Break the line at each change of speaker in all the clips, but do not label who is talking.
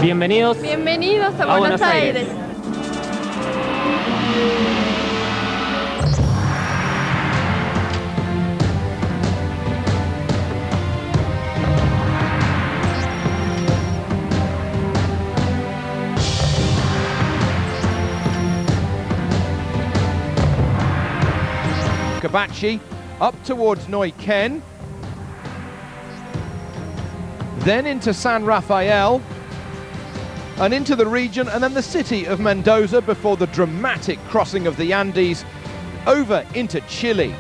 Bienvenidos.
Bienvenidos a Buenos Aires.
Kabachi up towards Neuquén, then into San Rafael and into the region, and then the city of Mendoza before the dramatic crossing of the Andes over into Chile.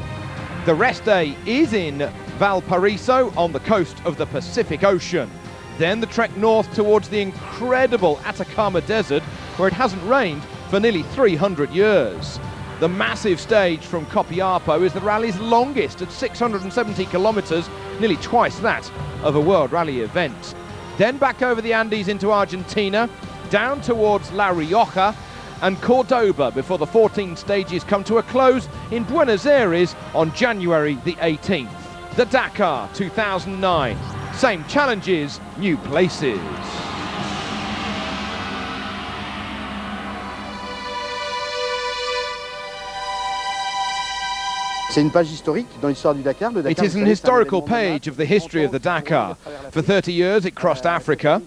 The rest day is in Valparaiso on the coast of the Pacific Ocean. Then the trek north towards the incredible Atacama Desert, where it hasn't rained for nearly 300 years. The massive stage from Copiapo is the rally's longest at 670 kilometers, nearly twice that of a World Rally event. Then back over the Andes into Argentina, down towards La Rioja and Cordoba before the 14 stages come to a close in Buenos Aires on January the 18th. The Dakar 2009. Same challenges, new places. It is an historical page of the history of the Dakar. For 30 years it crossed Africa.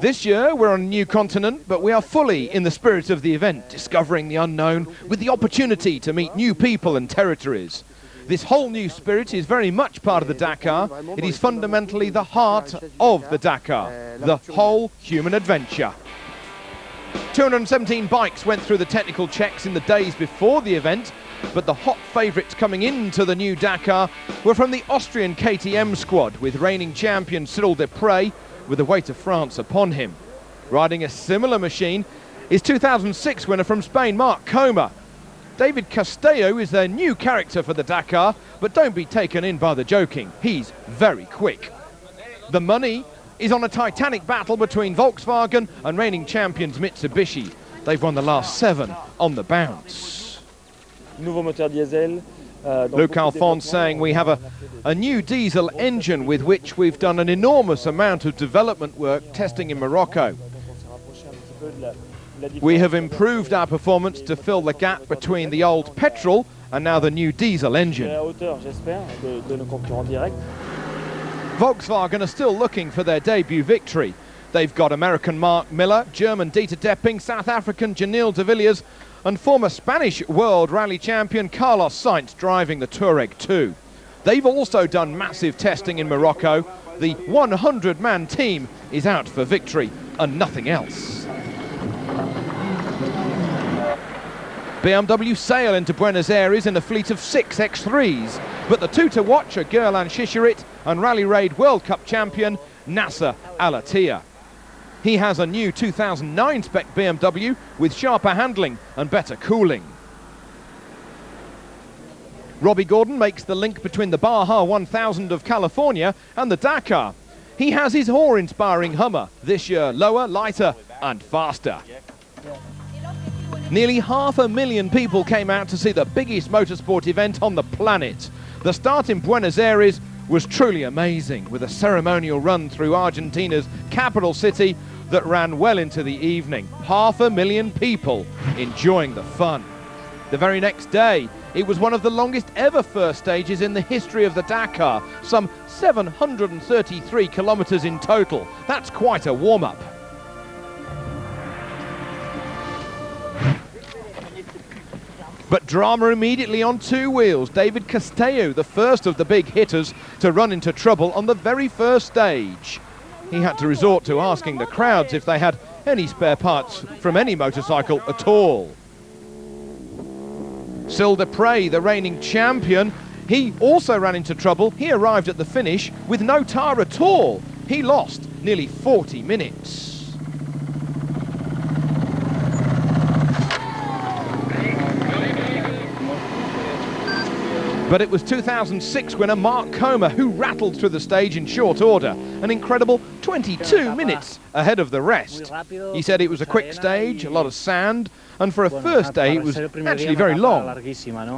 This year we're on a new continent, but we are fully in the spirit of the event, discovering the unknown with the opportunity to meet new people and territories. This whole new spirit is very much part of the Dakar. It is fundamentally the heart of the Dakar, the whole human adventure. 217 bikes went through the technical checks in the days before the event, but the hot favourites coming into the new Dakar were from the Austrian KTM squad, with reigning champion Cyril Desprez with the weight of France upon him. Riding a similar machine is 2006 winner from Spain, Marc Coma. David Castello is their new character for the Dakar, but don't be taken in by the joking. He's very quick. The money is on a titanic battle between Volkswagen and reigning champions Mitsubishi. They've won the last 7 on the bounce. Luc Alphonse saying we have a new diesel engine with which we've done an enormous amount of development work testing in Morocco. We have improved our performance to fill the gap between the old petrol and now the new diesel engine. Volkswagen are still looking for their debut victory. They've got American Mark Miller, German Dieter Depping, South African Janil de Villiers and former Spanish World Rally champion Carlos Sainz driving the Touareg 2. They've also done massive testing in Morocco. The 100-man team is out for victory and nothing else. BMW sail into Buenos Aires in a fleet of 6 X3s, but the two to watch are Gerlan Shishirit and Rally Raid World Cup champion Nasser Al-Attiyah. He has a new 2009 spec BMW with sharper handling and better cooling. Robbie Gordon makes the link between the Baja 1000 of California and the Dakar. He has his awe-inspiring Hummer, this year lower, lighter and faster. Nearly 500,000 people came out to see the biggest motorsport event on the planet. The start in Buenos Aires was truly amazing, with a ceremonial run through Argentina's capital city that ran well into the evening. 500,000 people enjoying the fun. The very next day, it was one of the longest ever first stages in the history of the Dakar, some 733 kilometers in total. That's quite a warm-up. But drama immediately on 2 wheels. David Castello, the first of the big hitters to run into trouble on the very first stage. He had to resort to asking the crowds if they had any spare parts from any motorcycle at all. Cyril Desprez, the reigning champion, he also ran into trouble. He arrived at the finish with no tyre at all. He lost nearly 40 minutes. But it was 2006 winner Marc Coma who rattled through the stage in short order, an incredible 22 minutes ahead of the rest. He said it was a quick stage, a lot of sand, and for a first day it was actually very long.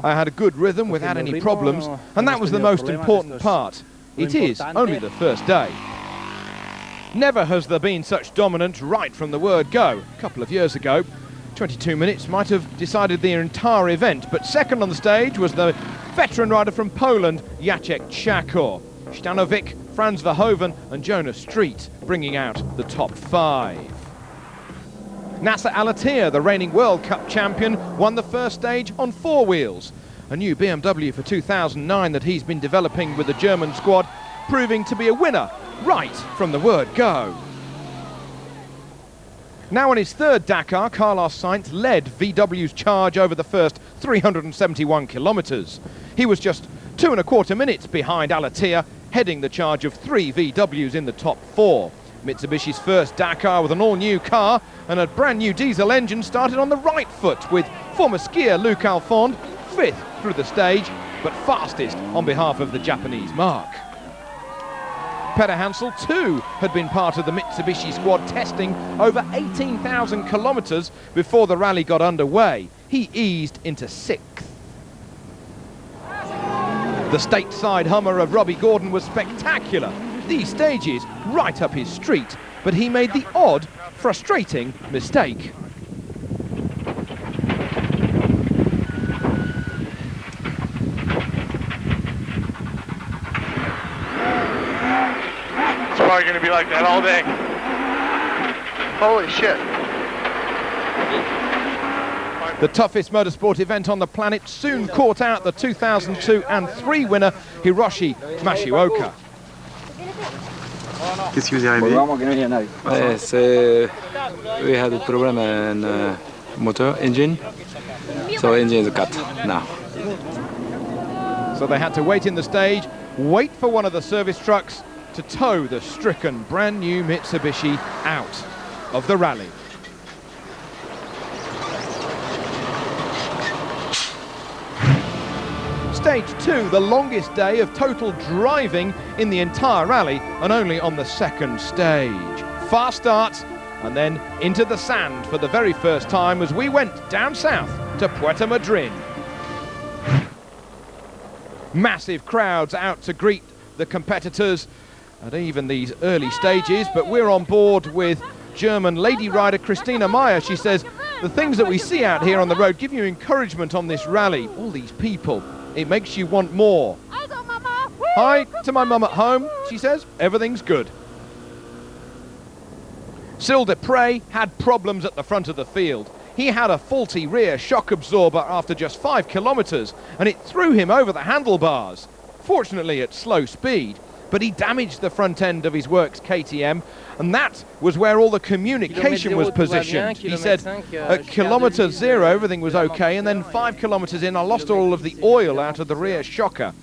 I had a good rhythm without any problems, and that was the most important part. It is only the first day. Never has there been such dominance right from the word go. A couple of years ago, 22 minutes might have decided the entire event, but second on the stage was the veteran rider from Poland, Jacek Czakor. Stanovic, Franz Verhoeven and Jonas Street bringing out the top 5. Nasser Al-Attiyah, the reigning World Cup champion, won the first stage on 4 wheels. A new BMW for 2009 that he's been developing with the German squad, proving to be a winner right from the word go. Now on his third Dakar, Carlos Sainz led VW's charge over the first 371 kilometres. He was just 2¼ minutes behind Al-Attiyah, heading the charge of 3 VWs in the top 4. Mitsubishi's first Dakar with an all-new car and a brand new diesel engine started on the right foot, with former skier Luc Alphonse 5th through the stage, but fastest on behalf of the Japanese mark. Peter Hansel too had been part of the Mitsubishi squad, testing over 18,000 kilometres before the rally got underway. He eased into 6th. The stateside Hummer of Robbie Gordon was spectacular. These stages right up his street, but he made the odd, frustrating mistake.
It's probably going to be like that all day. Holy shit.
The toughest motorsport event on the planet soon caught out the 2002 and 3 winner Hiroshi Mashioka.
Qu'est-ce qui vous est arrivé?
We had a problem in motor engine, so engine is cut now.
So they had to wait in the stage, wait for one of the service trucks to tow the stricken brand new Mitsubishi out of the rally. Stage 2, the longest day of total driving in the entire rally, and only on the second stage. Fast starts and then into the sand for the very first time as we went down south to Puerto Madryn. Massive crowds out to greet the competitors at even these early stages, but we're on board with German lady rider Christina Meyer. She says the things that we see out here on the road give you encouragement on this rally. All these people, it makes you want more. Hi to my mum at home, she says. Everything's good. Cyril Desprez had problems at the front of the field. He had a faulty rear shock absorber after just 5 kilometres, and it threw him over the handlebars. Fortunately at slow speed, but he damaged the front end of his works KTM, and that was where all the communication was positioned. He said at kilometre 0 everything was okay, and then 5 kilometres in I lost all of the oil out of the rear shocker.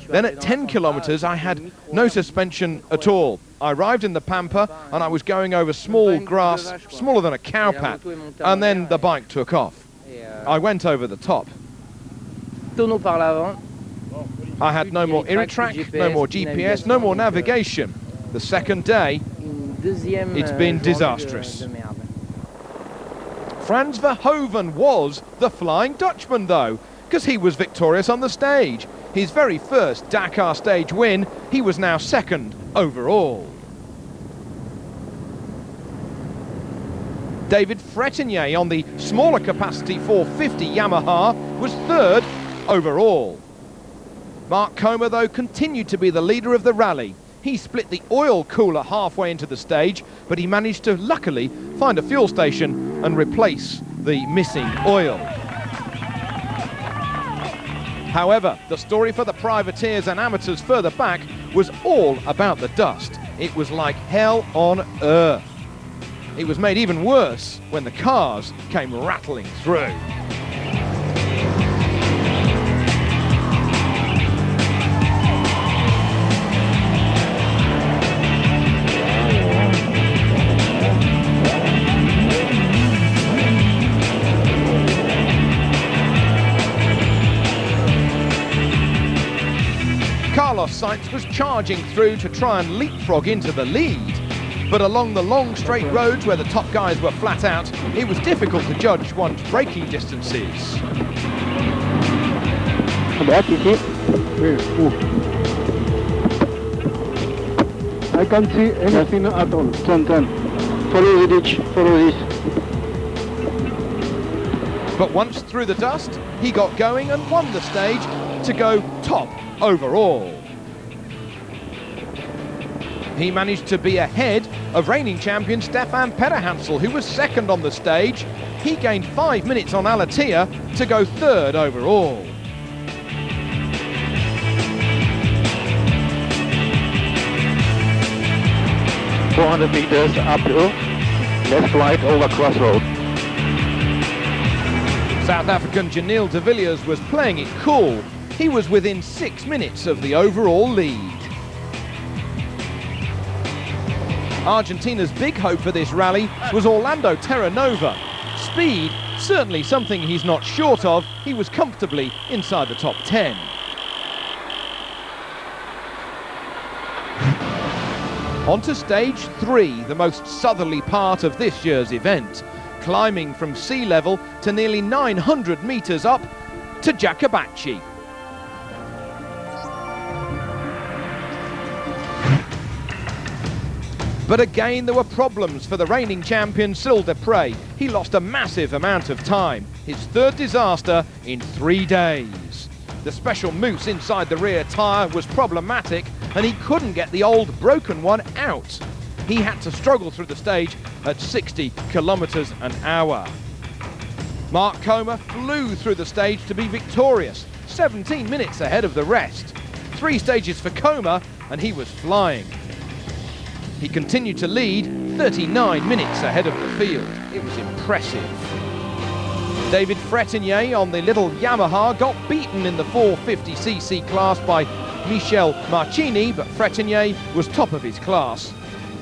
Then at 10 kilometres I had no suspension at all. I arrived in the Pampa and I was going over small grass, smaller than a cow pat, and then the bike took off. I went over the top. I had no more Iritrack, no more GPS, no more navigation. The second day, it's been disastrous. Franz Verhoeven was the Flying Dutchman though, because he was victorious on the stage. His very first Dakar stage win, he was now second overall. David Fretenier on the smaller capacity 450 Yamaha was third overall. Mark Comer, though, continued to be the leader of the rally. He split the oil cooler halfway into the stage, but he managed to, luckily, find a fuel station and replace the missing oil. However, the story for the privateers and amateurs further back was all about the dust. It was like hell on earth. It was made even worse when the cars came rattling through. Carlos Sainz was charging through to try and leapfrog into the lead. But along the long straight roads where the top guys were flat out, it was difficult to judge one's braking distances.
I can't see anything at all. Turn. Follow the ditch, follow this.
But once through the dust, he got going and won the stage to go top overall. He managed to be ahead of reigning champion Stefan Petterhansel, who was second on the stage. He gained 5 minutes on Alatia to go third overall.
.400 meters uphill, left, right, over crossroad.
South African Janil de Villiers was playing it cool. He was within 6 minutes of the overall lead. Argentina's big hope for this rally was Orlando Terranova. Speed, certainly something he's not short of. He was comfortably inside the top 10. On to stage 3, the most southerly part of this year's event, climbing from sea level to nearly 900 metres up to Jakabachi. But again, there were problems for the reigning champion Cyril Desprez. He lost a massive amount of time, his third disaster in 3 days. The special mousse inside the rear tyre was problematic and he couldn't get the old broken one out. He had to struggle through the stage at 60 kilometres an hour. Mark Comer flew through the stage to be victorious, 17 minutes ahead of the rest. 3 stages for Comer and he was flying. He continued to lead 39 minutes ahead of the field. It was impressive. David Fretinier on the little Yamaha got beaten in the 450cc class by Michel Marchini, but Fretinier was top of his class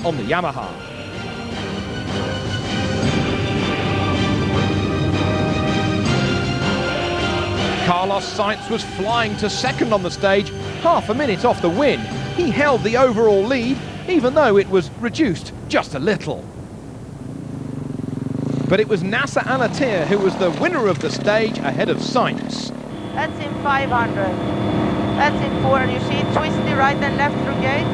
on the Yamaha. Carlos Sainz was flying to second on the stage, half a minute off the win. He held the overall lead, even though it was reduced just a little. But it was Nasser Alatia who was the winner of the stage ahead of Sainz.
That's in 500. That's in 400. You see twisty right and left through gate?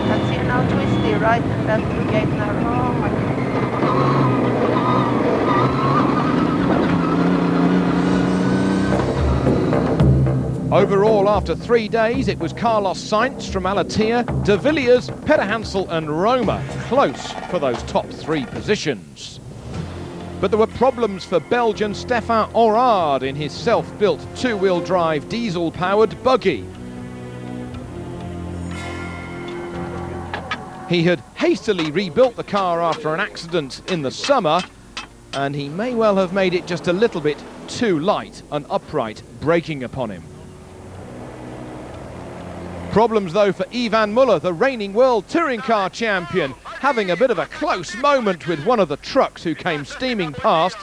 That's here now, twisty right and left through gate now. Oh my God.
Overall, after 3 days, it was Carlos Sainz from Alatia, de Villiers, Petterhansel and Roma close for those top 3 positions. But there were problems for Belgian Stefan Orard in his self-built 2-wheel drive diesel-powered buggy. He had hastily rebuilt the car after an accident in the summer, and he may well have made it just a little bit too light and upright, braking upon him. Problems though for Ivan Muller, the reigning world touring car champion, having a bit of a close moment with one of the trucks who came steaming past,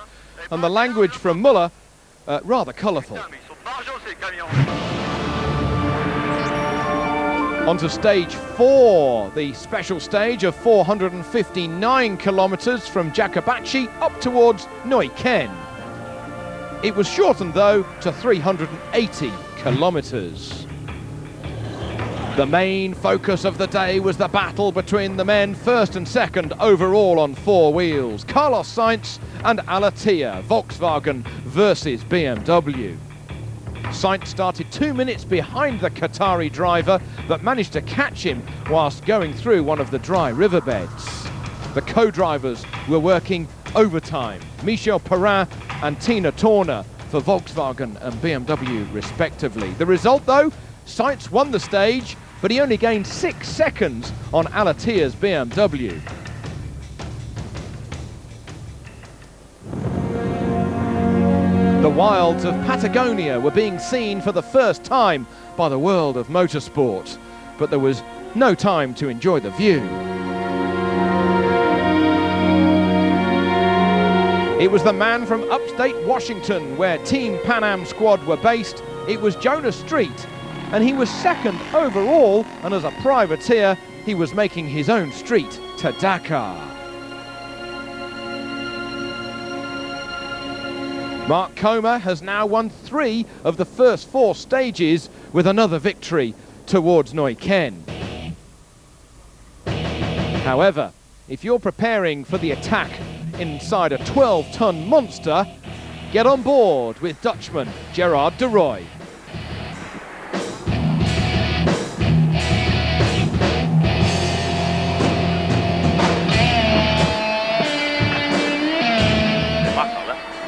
and the language from Muller rather colourful. On to stage 4, the special stage of 459 kilometres from Jakabachi up towards Neuquén. It was shortened though to 380 kilometres. The main focus of the day was the battle between the men first and second overall on 4 wheels. Carlos Sainz and Alatia, Volkswagen versus BMW. Sainz started 2 minutes behind the Qatari driver, but managed to catch him whilst going through one of the dry riverbeds. The co-drivers were working overtime. Michel Perrin and Tina Turner for Volkswagen and BMW respectively. The result though, Sainz won the stage, but he only gained 6 seconds on Alatia's BMW. The wilds of Patagonia were being seen for the first time by the world of motorsport, but there was no time to enjoy the view. It was the man from upstate Washington, where Team Pan Am squad were based. It was Jonas Street, and he was second overall, and as a privateer, he was making his own street to Dakar. Mark Comer has now won 3 of the first 4 stages with another victory towards Neuquén. However, if you're preparing for the attack inside a 12-ton monster, get on board with Dutchman Gerard de Rooij.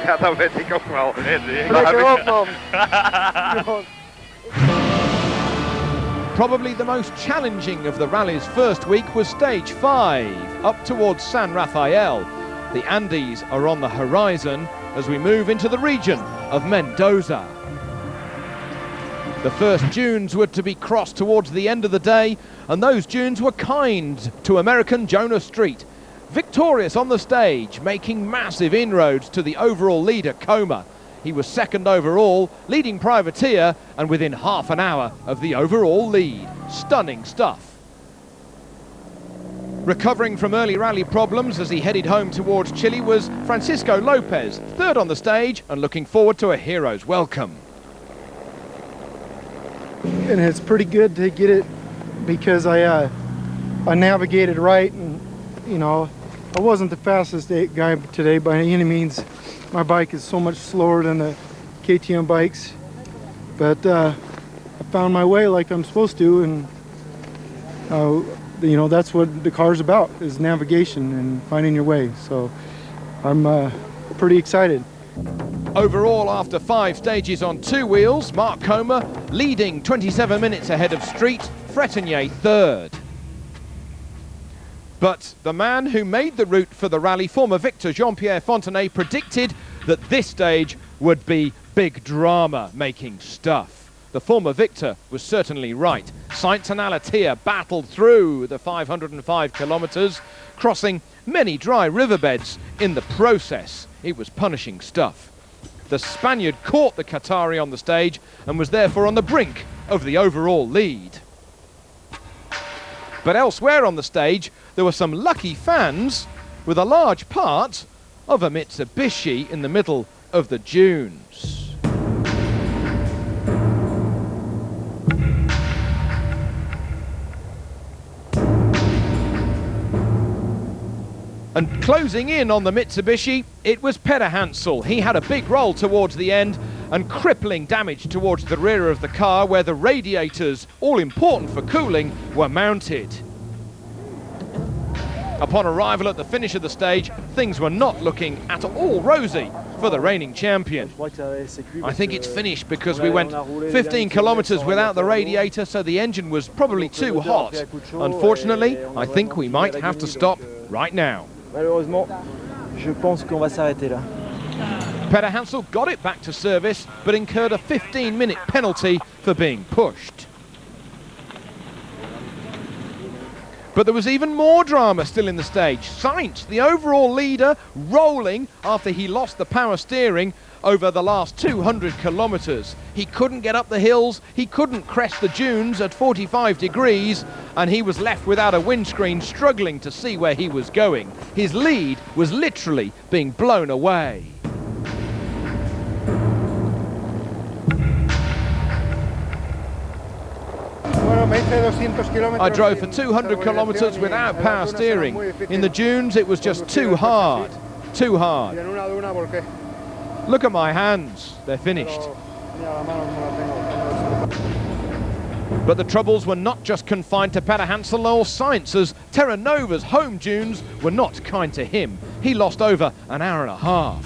Ja, dat weet ik ook wel.
Lekker op, man.
Probably the most challenging of the rally's first week was stage 5, up towards San Rafael. The Andes are on the horizon as we move into the region of Mendoza. The first dunes were to be crossed towards the end of the day, and those dunes were kind to American Jonah Street, victorious on the stage, making massive inroads to the overall leader, Coma. He was second overall, leading Privateer, and within half an hour of the overall lead. Stunning stuff. Recovering from early rally problems as he headed home towards Chile was Francisco Lopez, third on the stage and looking forward to a hero's welcome.
And it's pretty good to get it because I navigated right, and you know, I wasn't the fastest guy today by any means. My bike is so much slower than the KTM bikes, but I found my way like I'm supposed to, and you know, that's what the car's about, is navigation and finding your way. So I'm pretty excited.
Overall, after 5 stages on 2 wheels, Mark Coma leading 27 minutes ahead of Street, Fretenier third. But the man who made the route for the rally, former victor Jean-Pierre Fontenay, predicted that this stage would be big drama making stuff. The former victor was certainly right. Sainz and Alatia battled through the 505 kilometres, crossing many dry riverbeds in the process. It was punishing stuff. The Spaniard caught the Qatari on the stage and was therefore on the brink of the overall lead. But elsewhere on the stage, there were some lucky fans with a large part of a Mitsubishi in the middle of the dunes. And closing in on the Mitsubishi, it was Peder Hansel. He had a big roll towards the end and crippling damage towards the rear of the car where the radiators, all important for cooling, were mounted. Upon arrival at the finish of the stage, things were not looking at all rosy for the reigning champion. I think it's finished because we went 15 kilometers without the radiator, so the engine was probably too hot. Unfortunately, I think we might have to stop right now. Peder Hansel got it back to service, but incurred a 15-minute penalty for being pushed. But there was even more drama still in the stage. Sainz, the overall leader, rolling after he lost the power steering over the last 200 kilometres. He couldn't get up the hills, he couldn't crest the dunes at 45 degrees, and he was left without a windscreen, struggling to see where he was going. His lead was literally being blown away. I drove for 200 kilometres without power steering. In the dunes, it was just too hard. Too hard. Look at my hands. They're finished. But the troubles were not just confined to Peder Hansel or Sainz, as Terra Nova's home dunes were not kind to him. He lost over an hour and a half.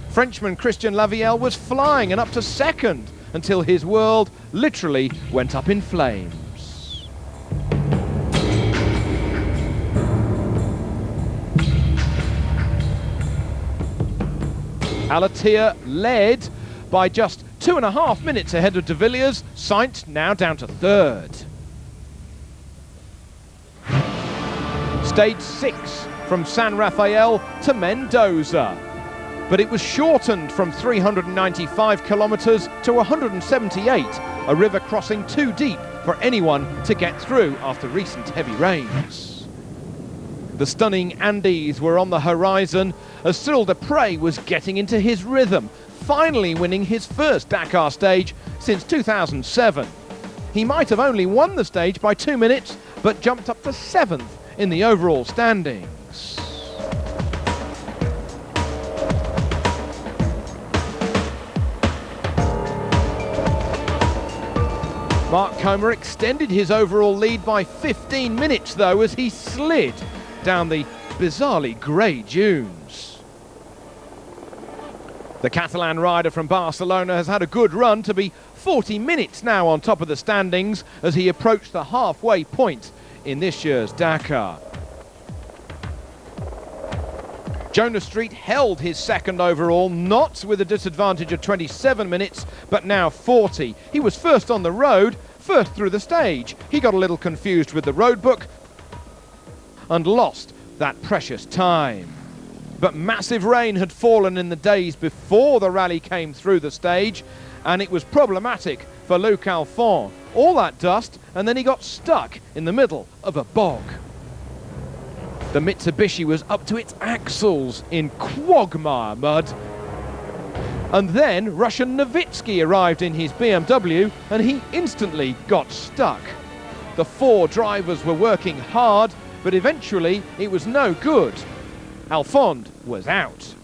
Frenchman Christian Lavielle was flying and up to second until his world literally went up in flames. Alatia led by just 2.5 minutes ahead of de Villiers. Sainz now down to third. Stage 6 from San Rafael to Mendoza. But it was shortened from 395 kilometres to 178, a river crossing too deep for anyone to get through after recent heavy rains. The stunning Andes were on the horizon as Cyril Desprez was getting into his rhythm, finally winning his first Dakar stage since 2007. He might have only won the stage by 2 minutes, but jumped up to 7th in the overall standings. Mark Comer extended his overall lead by 15 minutes though as he slid down the bizarrely grey dunes. The Catalan rider from Barcelona has had a good run to be 40 minutes now on top of the standings as he approached the halfway point in this year's Dakar. Jonas Street held his second overall, not with a disadvantage of 27 minutes, but now 40. He was first on the road, first through the stage. He got a little confused with the road book and lost that precious time. But massive rain had fallen in the days before the rally came through the stage, and it was problematic for Luc Alphonse. All that dust, and then he got stuck in the middle of a bog. The Mitsubishi was up to its axles in quagmire mud. And then Russian Nowitzki arrived in his BMW and he instantly got stuck. The four drivers were working hard, but eventually it was no good. Alphonse was out.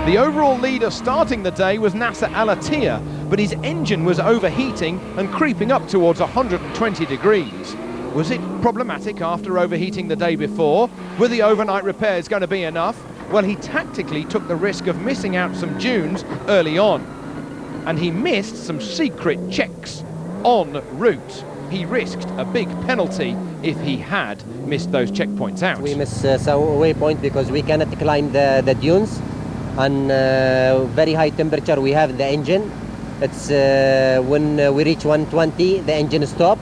The overall leader starting the day was Nasser Al-Attiyah, but his engine was overheating and creeping up towards 120 degrees. Was it problematic after overheating the day before? Were the overnight repairs going to be enough? Well, he tactically took the risk of missing out some dunes early on, and he missed some secret checks en route. He risked a big penalty if he had missed those checkpoints out.
We missed some waypoint because we cannot climb the dunes, and very high temperature we have in the engine. It's when we reach 120, the engine stop,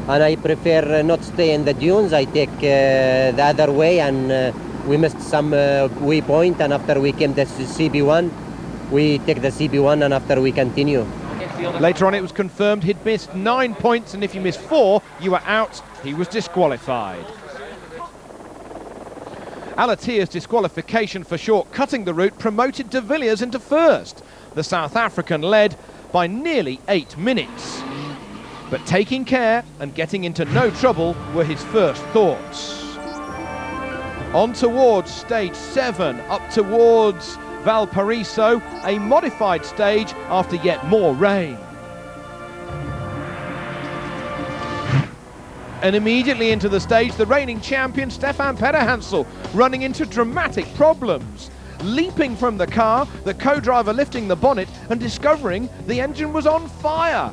and I prefer not stay in the dunes. I take the other way, and we missed some waypoint, and after we came to CB1, we take the CB1, and after we continue.
Later on it was confirmed he'd missed 9 points, and if you missed 4, you were out. He was disqualified. Al-Attiyah's disqualification for short-cutting the route promoted De Villiers into first. The South African led by nearly 8 minutes. But taking care and getting into no trouble were his first thoughts. On towards stage 7, up towards Valparaiso, a modified stage after yet more rain. And immediately into the stage, the reigning champion Stefan Pederhansel running into dramatic problems. Leaping from the car, the co-driver lifting the bonnet and discovering the engine was on fire.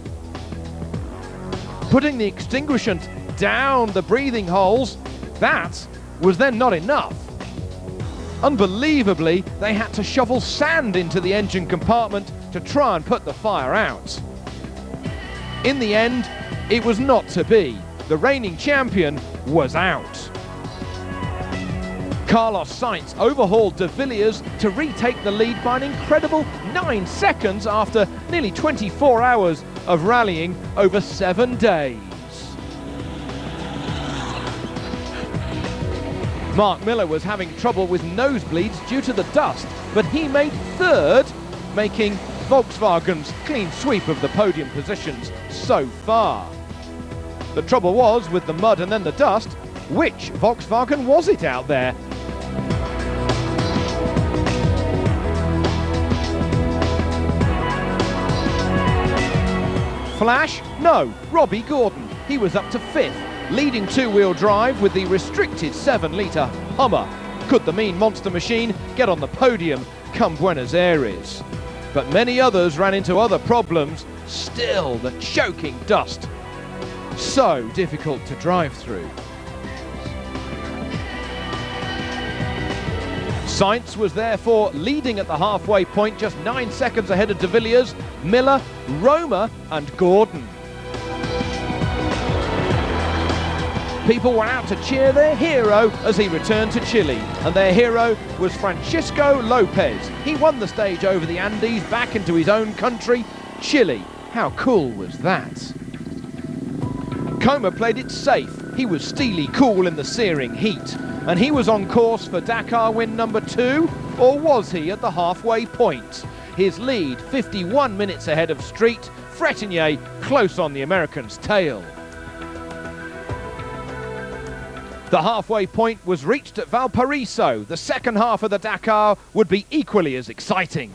Putting the extinguishant down the breathing holes, that was then not enough. Unbelievably, they had to shovel sand into the engine compartment to try and put the fire out. In the end, it was not to be. The reigning champion was out. Carlos Sainz overhauled De Villiers to retake the lead by an incredible 9 seconds after nearly 24 hours of rallying over 7 days. Mark Miller was having trouble with nosebleeds due to the dust, but he made third, making Volkswagen's clean sweep of the podium positions so far. The trouble was, with the mud and then the dust, which Volkswagen was it out there? Flash? No, Robbie Gordon. He was up to 5th, leading two-wheel drive with the restricted 7-litre Hummer. Could the mean monster machine get on the podium come Buenos Aires? But many others ran into other problems. Still, the choking dust. So difficult to drive through. Sainz was therefore leading at the halfway point, just 9 seconds ahead of De Villiers, Miller, Roma and Gordon. People were out to cheer their hero as he returned to Chile, and their hero was Francisco Lopez. He won the stage over the Andes back into his own country, Chile. How cool was that? Comer played it safe. He was steely cool in the searing heat. And he was on course for Dakar win number 2, or was he at the halfway point? His lead 51 minutes ahead of Street, Fretinier close on the American's tail. The halfway point was reached at Valparaiso. The second half of the Dakar would be equally as exciting.